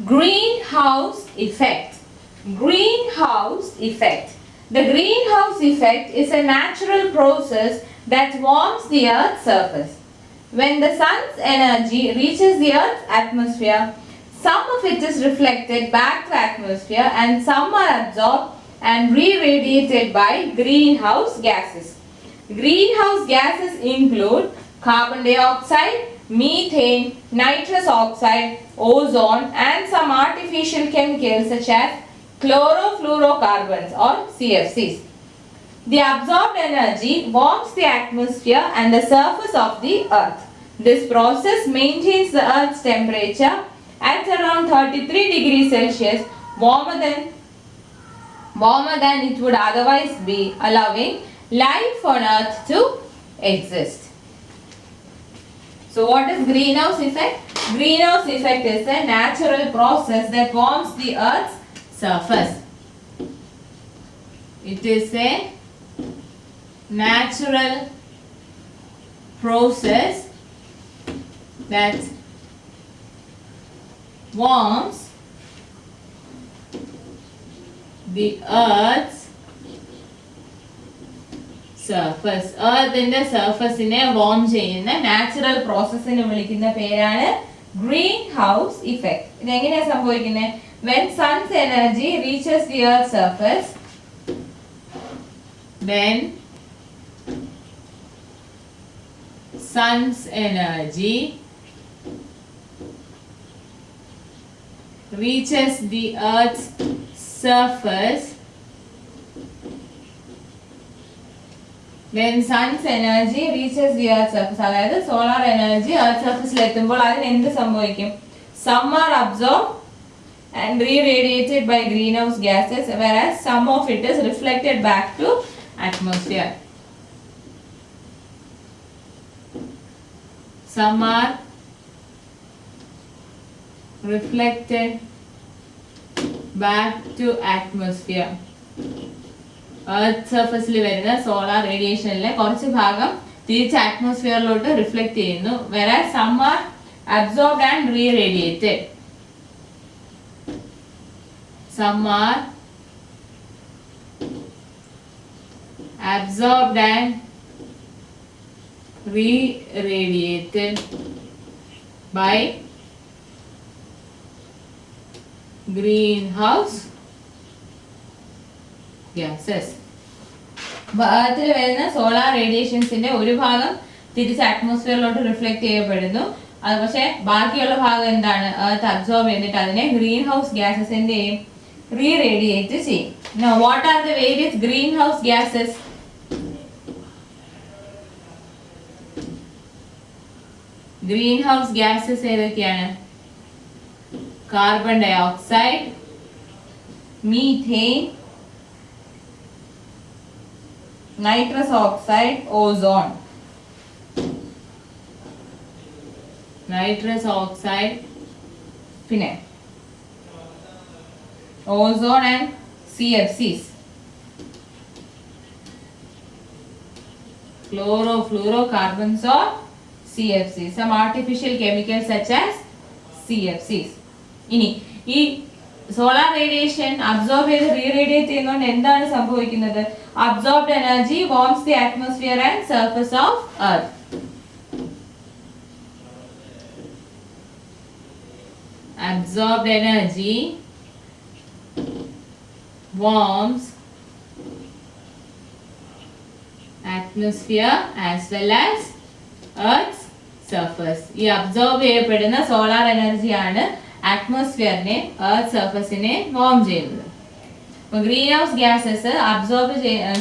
Greenhouse effect. Greenhouse effect. The greenhouse effect is a natural process that warms the Earth's surface. When the sun's energy reaches the Earth's atmosphere, some of it is reflected back to atmosphere and some are absorbed and re-radiated by greenhouse gases. Greenhouse gases include carbon dioxide, methane, nitrous oxide, ozone and some artificial chemicals such as chlorofluorocarbons or CFCs. The absorbed energy warms the atmosphere and the surface of the earth. This process maintains the earth's temperature at around 33 degrees Celsius, warmer than it would otherwise be, allowing life on earth to exist. So what is greenhouse effect? Greenhouse effect is a natural process that warms the earth's surface. It is a natural process that warms the earth's surface. എർത്തിന്റെ സർഫസിനെ warm ചെയ്യുന്ന natural പ്രോസസ്സിനെ വിളിക്കുന്ന പേരാണ് green house effect. ഇതെങ്ങനെയാണ് സംഭവിക്കുന്നത്? When sun's energy reaches the earth's surface, when sun's energy reaches the earth's surface, when sun's energy reaches the earth's surface, അതായത് solar energy earth surface എത്തുമ്പോൾ അതിന് എന്ത് സംഭവിക്കും? Some are absorbed and re-radiated by greenhouse gases, whereas some of it is reflected back to atmosphere. Some are reflected back to atmosphere. Earth സർഫസിൽ വരുന്ന solar റേഡിയേഷനിലെ കുറച്ച് ഭാഗം തിരിച്ച് അറ്റ്മോസ്ഫിയറിലോട്ട് റിഫ്ലക്ട് ചെയ്യുന്നു. whereas some are absorbed and re-radiated. Some are absorbed and re-radiated by greenhouse gases. എർത്തിൽ വരുന്ന solar റേഡിയേഷൻസിന്റെ ഒരു ഭാഗം തിരിച്ച് അറ്റ്മോസ്ഫിയറിലോട്ട് റിഫ്ലക്ട് ചെയ്യപ്പെടുന്നു. അത് പക്ഷേ ബാക്കിയുള്ള ഭാഗം എന്താണ്? എർത്ത് അബ്സോർബ് ചെയ്തിട്ട് അതിനെ ഗ്രീൻ ഹൗസ് ഗ്യാസസിന്റെ re-radiate ചെയ്യും. Now what are the various greenhouse gases? Greenhouse gases ഏതൊക്കെയാണ്? Carbon dioxide, methane, nitrous oxide, ozone. Nitrous oxide, പിന്നെ ozone and CFCs. Chlorofluorocarbons or CFCs. Some artificial chemicals such as CFCs. ഇനി ഈ solar radiation absorb ചെയ്ത് റീറേഡിയേറ്റ് ചെയ്യുന്നതുകൊണ്ട് എന്താണ് സംഭവിക്കുന്നത്? Absorbed energy warms the atmosphere and surface of earth. Absorbed energy warms atmosphere as well as earth's surface. ഈ absorb ചെയ്യപ്പെടുന്ന solar എനർജിയാണ് അറ്റ്മോസ്ഫിയറിനെ earth സർഫസിനെ warm ചെയ്യുന്നത്. അപ്പോൾ green house gases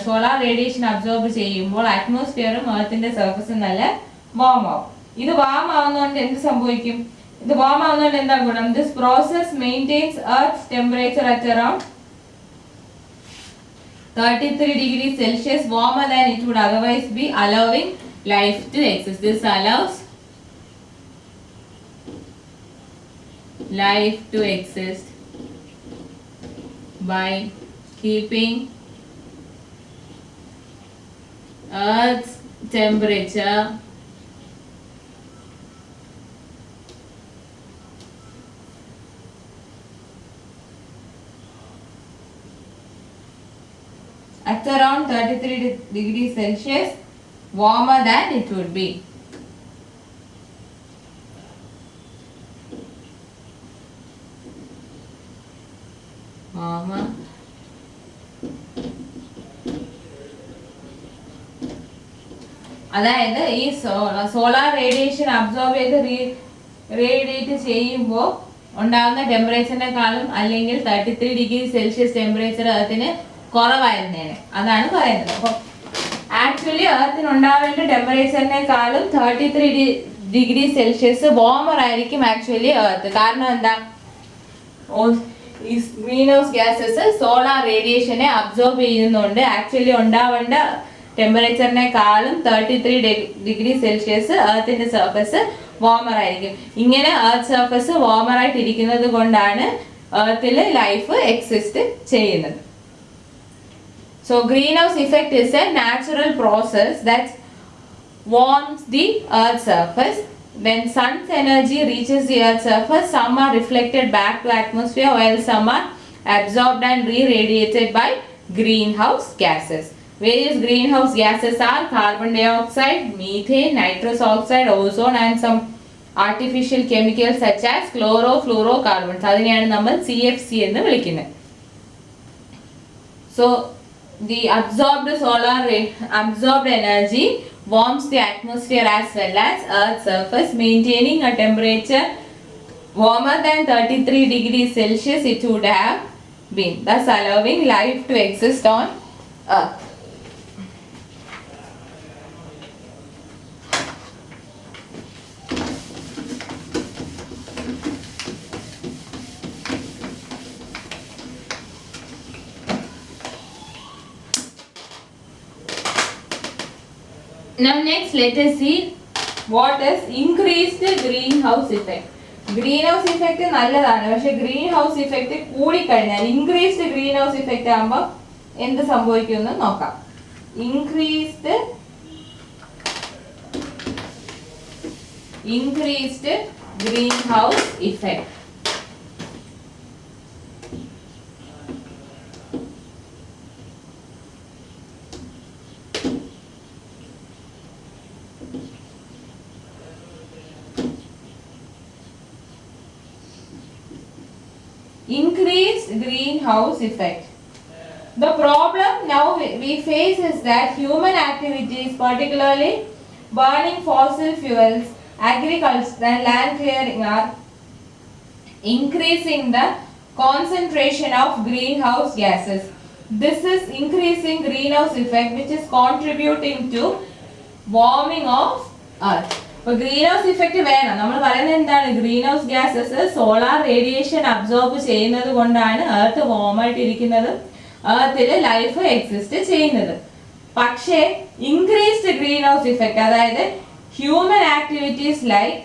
solar radiation absorb ചെയ്യുമ്പോൾ അറ്റ്മോസ്ഫിയറും എർത്തിന്റെ സർഫസും നല്ല വാം ആവും. ഇത് വാം ആവുന്നതുകൊണ്ട് എന്ത് സംഭവിക്കും? ഇത് വാം ആവുന്നതുകൊണ്ട് എന്താ ഗുണം? This process maintains earth temperature at around 33 degrees Celsius, warmer than it would otherwise be, allowing life to exist. This allows life to exist by keeping Earth's temperature at around 33 degrees Celsius warmer than it would be. Warmer. അതായത് ഈ solar radiation absorb ചെയ്ത് radiate ചെയ്യുമ്പോൾ ഉണ്ടാകുന്ന ടെമ്പറേച്ചറിനെക്കാളും അല്ലെങ്കിൽ 33 degree Celsius temperature അതിന് കുറവായിരുന്നേനെ, അതാണ് പറയുന്നത്. അപ്പോൾ ആക്ച്വലി എർത്തിന് ഉണ്ടാവേണ്ട ടെമ്പറേച്ചറിനെക്കാളും 33 ഡിഗ്രി സെൽഷ്യസ് വാർമർ ആയിരിക്കും ആക്ച്വലി എർത്ത്. കാരണം എന്താ, ഈ ഗ്രീൻ ഹൗസ് ഗ്യാസസ് സോളാർ റേഡിയേഷനെ അബ്സോർബ് ചെയ്യുന്നുണ്ട്. ആക്ച്വലി ഉണ്ടാവേണ്ട ടെമ്പറേച്ചറിനെക്കാളും 33 ഡിഗ്രി സെൽഷ്യസ് എർത്തിന്റെ സർഫസ് വാർമർ ആയിരിക്കും. ഇങ്ങനെ എർത്ത് സർഫസ് വാർമർ ആയിട്ട് ഇരിക്കുന്നത് കൊണ്ടാണ് എർത്തിൽ ലൈഫ് എക്സിസ്റ്റ് ചെയ്യുന്നത്. So greenhouse effect is a natural process that warms the earth's surface. When sun's energy reaches the earth's surface, some are reflected back to atmosphere while some are absorbed and re-radiated by greenhouse gases. Various greenhouse gases are carbon dioxide, methane, nitrous oxide, ozone and some artificial chemicals such as chlorofluorocarbons. അതിനെയാണ് നമ്മൾ CFC എന്ന് വിളിക്കുന്നത്. So the absorbed energy warms the atmosphere as well as Earth's surface, maintaining a temperature warmer than 33 degrees Celsius it would have been, thus allowing life to exist on Earth. Now next let us see what is increased greenhouse effect. Greenhouse effect നല്ലതാണ്, പക്ഷെ greenhouse effect കൂടിക്കഴിഞ്ഞാൽ increased greenhouse effect ആകുമ്പോൾ എന്ത് സംഭവിക്കുമെന്ന് നോക്കാം. increased greenhouse effect. Increased greenhouse effect. The problem now we face is that human activities, particularly burning fossil fuels, agriculture and land clearing, are increasing the concentration of greenhouse gases. This is increasing greenhouse effect which is contributing to warming of earth. അപ്പോൾ green house effect വേണം. നമ്മൾ പറയുന്നത് എന്താണ്, green house gases solar radiation absorb ചെയ്യുന്നത് കൊണ്ടാണ് earth വാർമായിട്ട് ഇരിക്കുന്നത്, എർത്തിൽ life exist ചെയ്യുന്നത്. പക്ഷേ ഇൻക്രീസ്ഡ് ഗ്രീൻ ഹൗസ് ഇഫക്റ്റ്, അതായത് human activities like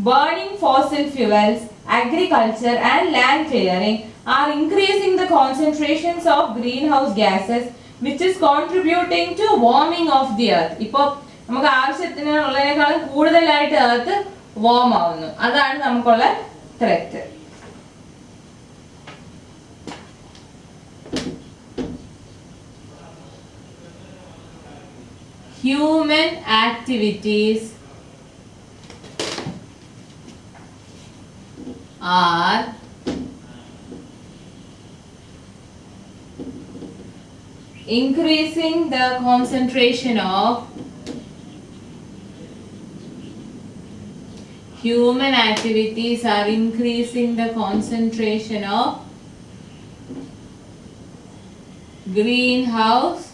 burning fossil fuels, agriculture and land clearing are increasing the concentrations of greenhouse gases which is contributing to warming of the earth. ഇപ്പോൾ നമുക്ക് ആവശ്യത്തിനുള്ളതിനേക്കാളും കൂടുതലായിട്ട് earth warm ആവുന്നു, അതാണ് നമുക്കുള്ള threat. Human activities are increasing the concentration of human activities are increasing the concentration of greenhouse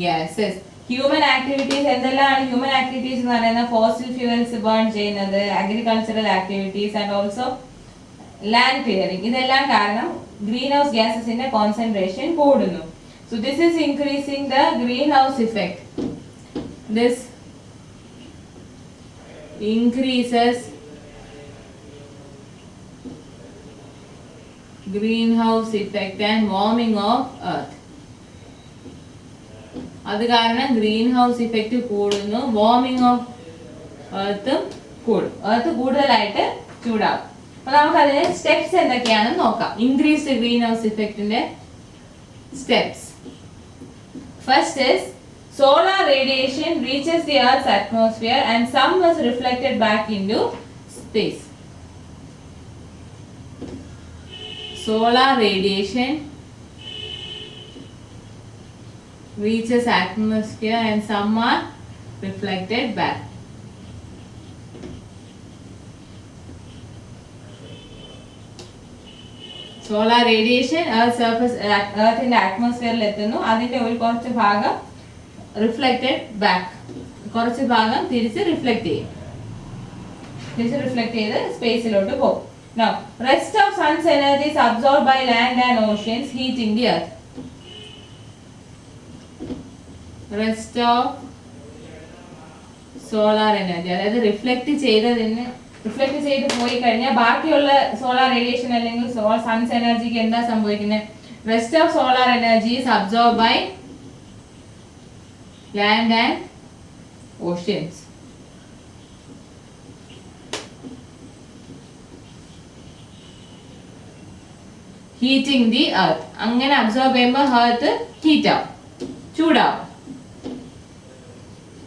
gases. Human activities എന്തെല്ലാമാണ് human activities എന്ന് പറയുന്നത്? Fossil fuels burn ചെയ്യുന്നത്, agricultural activities and also land clearing. ഇതെല്ലാം കാരണം greenhouse ഗ്യാസസിന്റെ concentration കൂടുന്നു. So this is increasing the greenhouse effect. This increases greenhouse effect and warming of earth. അത് കാരണം greenhouse effect കൂടുന്നു, warming of earth കൂടും, earth കൂടുതലായിട്ട് ചൂടാകും. അപ്പൊ നമുക്ക് അതിന്റെ സ്റ്റെപ്സ് എന്തൊക്കെയാണെന്ന് നോക്കാം. ഇൻക്രീസ്ഡ് ഗ്രീൻ ഹൗസ് ഇഫക്റ്റിന്റെ steps. First is solar radiation reaches the Earth's atmosphere and some is reflected back into space. Solar radiation reaches atmosphere and some are reflected back. Solar radiation Earth surface Earthന്റെ atmosphere എത്തുന്നു. അതിന്റെ ഒരു കുറച്ച് ഭാഗം reflected back. കുറച്ച് ഭാഗം തിരിച്ച് reflect ചെയ്യും. തിരിച്ച് റിഫ്ലക്റ്റ് ചെയ്ത് സ്പേസിലോട്ട് പോകും. Now, rest of sun's energy is absorbed by land and oceans, heating the earth. Rest of solar energy അതായത് റിഫ്ലക്റ്റ് ചെയ്ത് പോയി കഴിഞ്ഞാൽ ബാക്കിയുള്ള സോളാർ റേഡിയേഷൻ അല്ലെങ്കിൽ സൺസ് എനർജിക്ക് എന്താ സംഭവിക്കുന്നത്? Rest of solar energy is absorb by land and oceans. Heating the earth. അങ്ങനെ അബ്സോർബ് ചെയ്യുമ്പോൾ എർത്ത് ഹീറ്റ് ആവും, ചൂടാവും.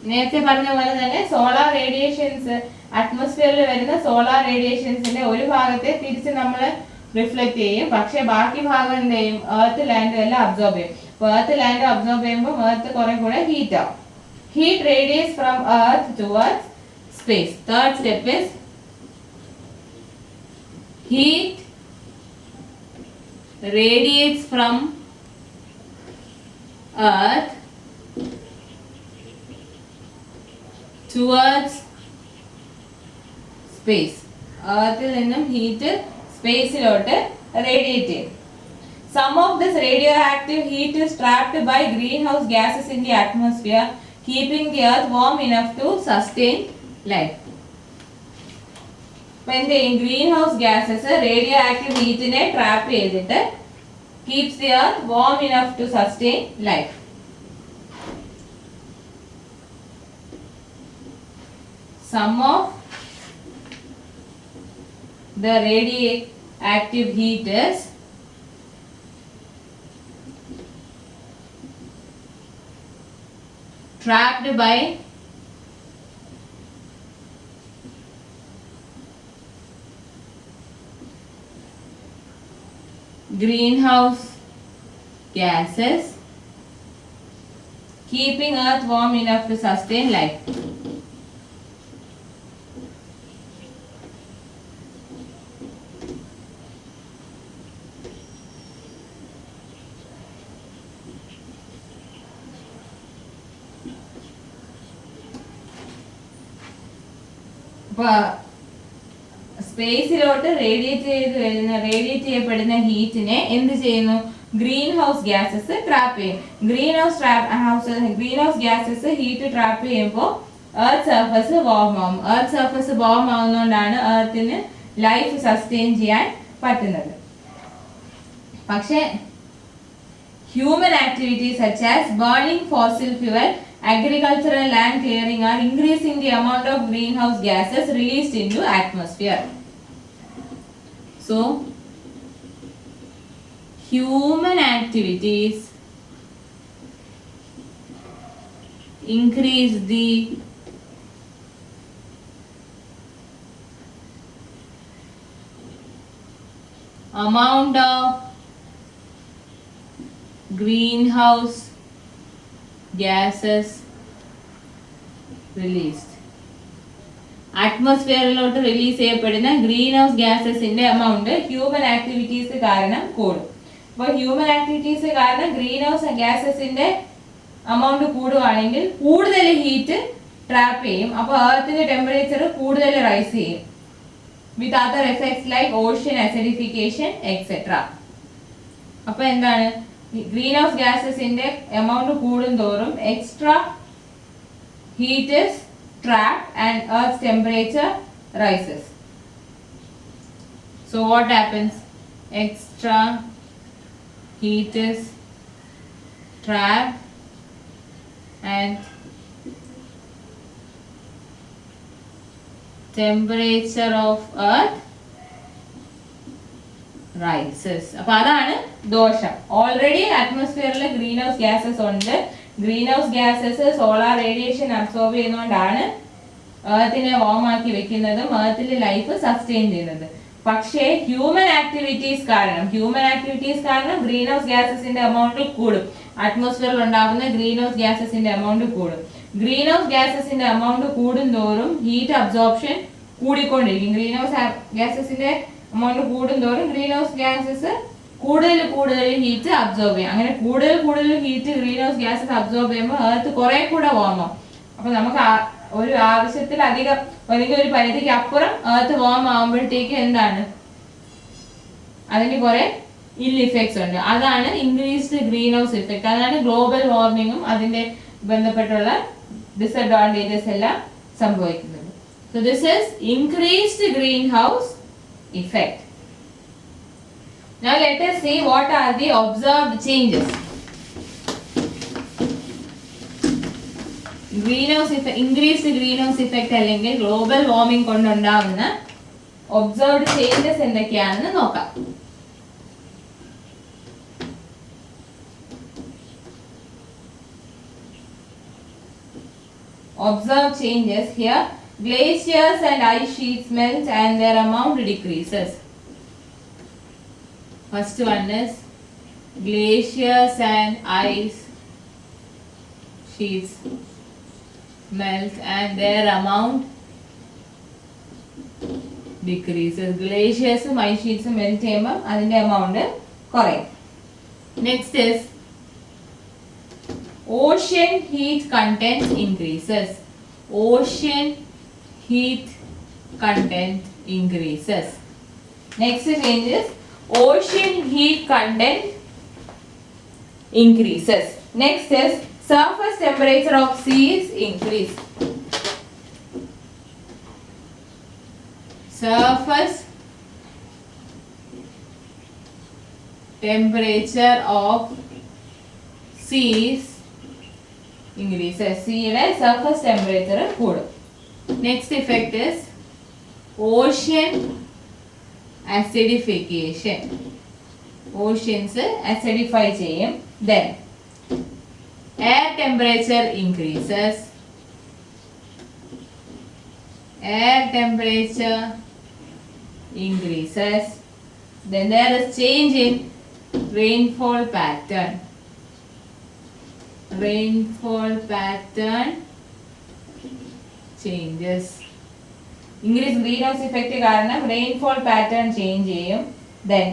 നേരത്തെ പറഞ്ഞ പോലെ തന്നെ സോളാർ റേഡിയേഷൻസ് അറ്റ്മോസ്ഫിയറിൽ വരുന്ന സോളാർ റേഡിയേഷൻസിന്റെ ഒരു ഭാഗത്തെ തിരിച്ച് നമ്മൾ റിഫ്ലക്ട് ചെയ്യും, പക്ഷെ ബാക്കി ഭാഗം എന്ത് ചെയ്യും? എർത്ത് ലാൻഡ് എല്ലാം അബ്സോർബ് ചെയ്യും. അപ്പോൾ എർത്ത് ലാൻഡ് അബ്സോർബ് ചെയ്യുമ്പോൾ എർത്ത് കുറെ കൂടെ ഹീറ്റ് ആവും. Heat radiates from earth towards space. Third step is heat radiates from earth towards space. earthil ninnum heat spaceilotte radiate ചെയ്യും. Some of this radioactive heat is trapped by greenhouse gases in the atmosphere, keeping the earth warm enough to sustain life. When the greenhouse gases radioactive heat ne trap ചെയ്തിട്ട് keeps the earth warm enough to sustain life. Some of the radioactive heat is trapped by greenhouse gases, keeping earth warm enough to sustain life. സ്പേസിലോട്ട് radiate ചെയ്യപ്പെടുന്ന ഹീറ്റിനെ എന്ത് ചെയ്യുന്നു? Greenhouse gases trap ചെയ്യും. Greenhouse gases heat trap ചെയ്യുമ്പോൾ earth surface warm ആവും. Earth surface warm ആവുന്നതുകൊണ്ടാണ് എർത്തിന് ലൈഫ് സസ്റ്റെയിൻ ചെയ്യാൻ പറ്റുന്നത്. പക്ഷേ human activities such as burning fossil fuel, agricultural land clearing are increasing the amount of greenhouse gases released into atmosphere. So human activities increase the amount of greenhouse gases released. അറ്റ്മോസ്ഫിയറിലോട്ട് release ചെയ്യപ്പെടുന്ന greenhouse ഗ്യാസസിന്റെ amount human activities കാരണം കൂടും. അപ്പോൾ human activities കാരണം greenhouse ഗ്യാസസിന്റെ amount കൂടുകയാണെങ്കിൽ കൂടുതൽ ഹീറ്റ് ട്രാപ്പ് ചെയ്യും. അപ്പോൾ എർത്തിന്റെ ടെമ്പറേച്ചർ കൂടുതൽ റൈസ് ചെയ്യും. With other effects like ocean acidification etcetera. അപ്പോൾ എന്താണ്? ഗ്രീൻ ഹൗസ് ഗ്യാസസിന്റെ എമൗണ്ട് കൂടുന്തോറും extra heat is trapped and Earth's temperature rises. So what happens? Extra heat is trapped and temperature of Earth rises. അപ്പോൾ അതാണ് ദോഷം. Already അറ്റ്മോസ്ഫിയറിൽ greenhouse gases ഉണ്ട്, greenhouse gases solar radiation absorb ചെയ്യുന്നതുകൊണ്ടാണ് എർത്തിനെ warm ആക്കി വെക്കുന്നതും എർത്തിൽ ലൈഫ് സസ്റ്റെയിൻ ചെയ്യുന്നത്. പക്ഷേ ഹ്യൂമൻ ആക്ടിവിറ്റീസ് കാരണം ഗ്രീൻ ഹൗസ് ഗ്യാസസിന്റെ എമൗണ്ട് കൂടും. അറ്റ്മോസ്ഫിയറിൽ ഉണ്ടാകുന്ന ഗ്രീൻ ഹൗസ് ഗ്യാസസിന്റെ എമൗണ്ട് കൂടും. ഗ്രീൻ ഹൗസ് ഗ്യാസസിന്റെ എമൗണ്ട് കൂടുന്തോറും ഹീറ്റ് അബ്സോർപ്ഷൻ കൂടിക്കൊണ്ടിരിക്കും. ഗ്രീൻ ഹൗസ് ഗ്യാസസിന്റെ എമൗണ്ട് കൂടുന്തോറും ഗ്രീൻ ഹൗസ് ഗ്യാസസ് കൂടുതൽ ഹീറ്റ് അബ്സോർബ് ചെയ്യും. അങ്ങനെ കൂടുതൽ heat greenhouse gases absorb ചെയ്യുമ്പോൾ എർത്ത് കുറെ കൂടെ വാം ആവും. അപ്പൊ നമുക്ക് ഒരു ആവശ്യത്തിലധികം അല്ലെങ്കിൽ ഒരു പരിധിക്ക് അപ്പുറം എർത്ത് വാം ആവുമ്പോഴത്തേക്ക് എന്താണ് അതിന് കുറെ ഇൽ ഇഫക്ട്സ് ഉണ്ട്. അതാണ് ഇൻക്രീസ്ഡ് ഗ്രീൻ ഹൗസ് ഇഫക്റ്റ്. അതാണ് ഗ്ലോബൽ വാർമിങ്ങും അതിന്റെ ബന്ധപ്പെട്ടുള്ള ഡിസഡ്വാൻറ്റേജസ് എല്ലാം സംഭവിക്കുന്നത്. So this is increased greenhouse effect. Now let us see what are the observed changes. Greenhouse effect, increased greenhouse effect അല്ലെങ്കിൽ global warming കൊണ്ടുണ്ടാവുന്ന observed changes എന്തൊക്കെയാണെന്ന് നോക്കാം. Observed changes here: glaciers and ice sheets melt and their amount decreases. First one is glaciers and ice sheets melt and their amount decreases. Glaciers and ice sheets melt ചെയ്യുമ്പോൾ അതിന്റെ amount കുറയും. Next is ocean heat content increases. Ocean heat content increases. Next change is ocean heat content increases. Next is surface temperature of seas increase. Surface temperature of seas increases. Sea surface temperature കൂടും. Next effect is ocean acidification. Oceans acidify ചെയ്യും. Then air temperature increases. Air temperature increases. Then there is change in rainfall pattern. Rainfall pattern changes. Increase greenhouse effect കാരണം rainfall pattern change ചെയ്യും. Then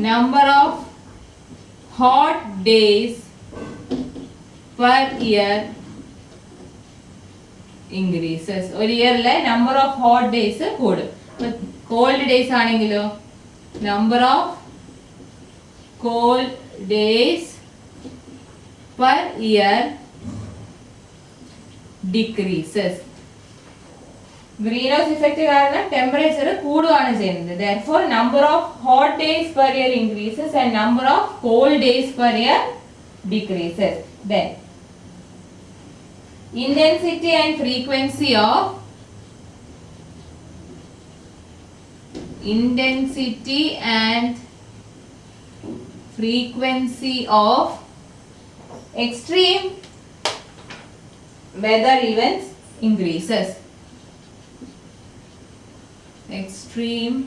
number of hot days per year increases. ഒരു ഇയറിലെ number of hot days കൂടും. cold days ആണെങ്കിലോ number of cold days per year decreases. Greenhouse effect കാരണം temperature കൂടുകയാണ് ചെയ്യുന്നത്. Therefore number of hot days per year increases and number of cold days per year decreases. Then intensity and frequency of extreme weather events increases. Extreme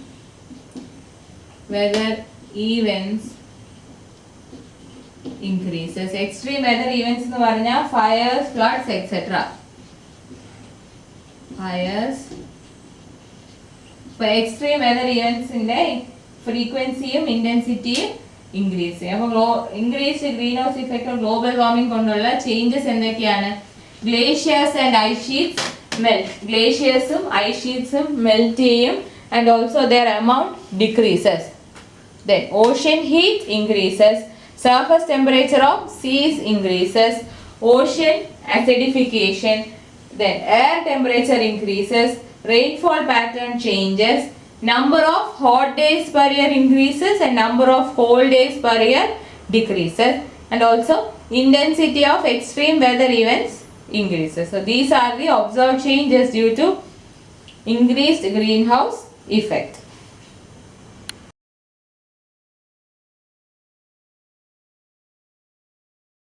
weather events increases. Extreme weather events എന്ന് പറഞ്ഞാൽ fires, floods, etc. Fires. ഇപ്പോൾ extreme weather events ന്റെ ഫ്രീക്വൻസിയും ഇന്റൻസിറ്റിയും increase ചെയ്യും. അപ്പോൾ increased greenhouse effect global warming കൊണ്ടുള്ള changes എന്തൊക്കെയാണ്? Glaciers and ice sheets melt. ഗ്ലേഷ്യേഴ്സും ഐസ് ഷീറ്റ്സും മെൽറ്റ് ചെയ്യും and also their amount decreases. Then ocean heat increases. Surface temperature of seas increases. Ocean acidification. Then air temperature increases. Rainfall pattern changes. Number of hot days per year increases and number of cold days per year decreases. And also intensity of extreme weather events increases. So these are the observed changes due to increased greenhouse effect.